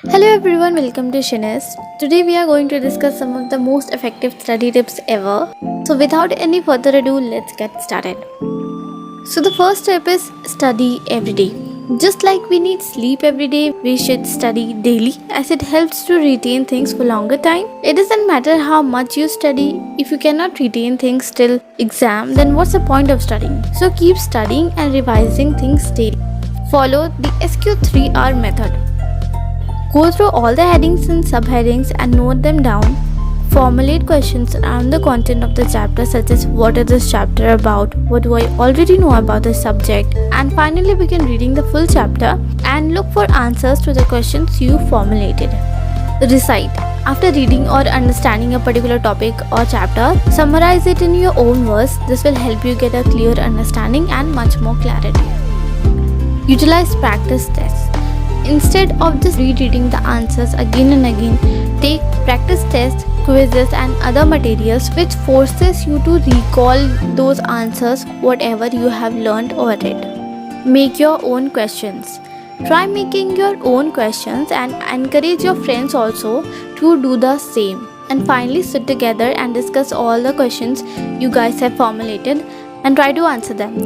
Hello everyone, welcome to Shinest. Today we are going to discuss some of the most effective study tips ever. So without any further ado, let's get started. So the first step is study every day. Just like we need sleep every day, we should study daily as it helps to retain things for longer time. It doesn't matter how much you study, if you cannot retain things till exam, then what's the point of studying? So keep studying and revising things daily. Follow the SQ3R method. Go through all the headings and subheadings and note them down. Formulate questions around the content of the chapter, such as what is this chapter about, what do I already know about this subject, and finally begin reading the full chapter and look for answers to the questions you formulated. Recite. After reading or understanding a particular topic or chapter, summarize it in your own words. This will help you get a clear understanding and much more clarity. Utilize practice tests. Instead of just rereading the answers again and again, take practice tests, quizzes and other materials which forces you to recall those answers whatever you have learned or read. Make your own questions. Try making your own questions and encourage your friends also to do the same. And finally, sit together and discuss all the questions you guys have formulated and try to answer them.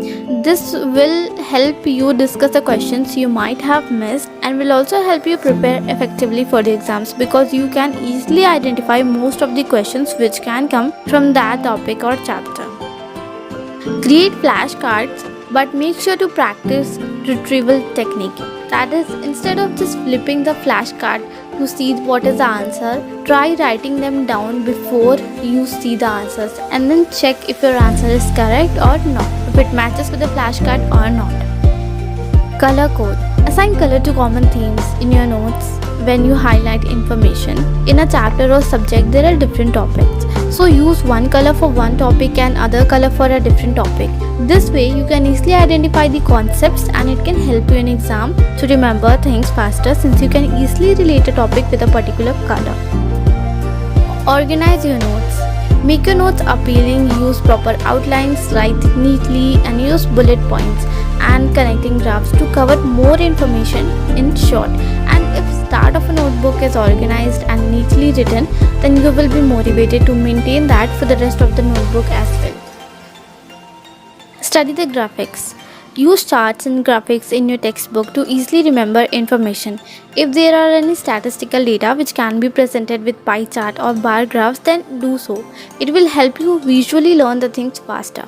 This will help you discuss the questions you might have missed and will also help you prepare effectively for the exams, because you can easily identify most of the questions which can come from that topic or chapter. Create flashcards, but make sure to practice retrieval technique. That is, instead of just flipping the flashcard to see what is the answer, try writing them down before you see the answers and then check if your answer is correct or not, if it matches with the flashcard or not. Color code. Assign color to common themes in your notes when you highlight information. In a chapter or subject, there are different topics. So use one color for one topic and other color for a different topic. This way you can easily identify the concepts and it can help you in exam to remember things faster, since you can easily relate a topic with a particular color. Organize your notes. Make your notes appealing, use proper outlines, write neatly and use bullet points and connecting graphs to cover more information in short. And if start of a notebook is organized and neatly written, then you will be motivated to maintain that for the rest of the notebook as well. Study the graphics. Use charts and graphics in your textbook to easily remember information. If there are any statistical data which can be presented with pie chart or bar graphs, then do so. It will help you visually learn the things faster.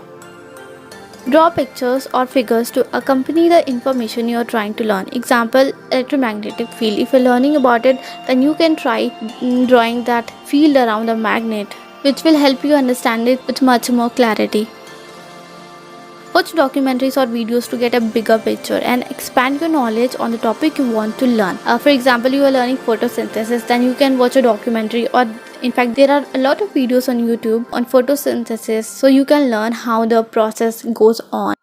Draw pictures or figures to accompany the information you are trying to learn. Example, electromagnetic field. If you are learning about it, then you can try drawing that field around a magnet, which will help you understand it with much more clarity. Watch documentaries or videos to get a bigger picture and expand your knowledge on the topic you want to learn. For example, you are learning photosynthesis, then you can watch a documentary, or in fact there are a lot of videos on YouTube on photosynthesis, so you can learn how the process goes on.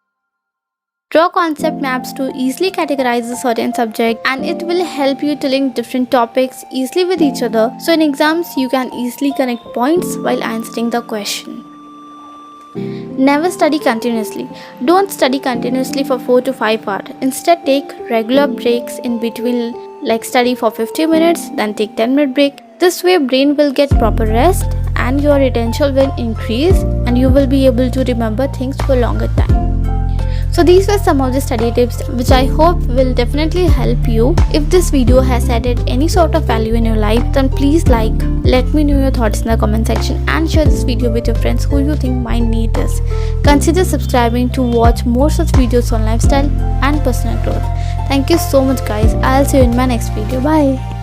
Draw concept maps to easily categorize a certain subject, and it will help you to link different topics easily with each other, so in exams you can easily connect points while answering the question. Never study continuously. Don't study continuously for 4 to 5 hours. Instead, take regular breaks in between, like study for 50 minutes, then take 10-minute break. This way, brain will get proper rest and your retention will increase and you will be able to remember things for longer time. So these were some of the study tips which I hope will definitely help you. If this video has added any sort of value in your life, then please let me know your thoughts in the comment section and share this video with your friends who you think might need this. Consider subscribing to watch more such videos on lifestyle and personal growth. Thank you so much guys. I'll see you in my next video. Bye.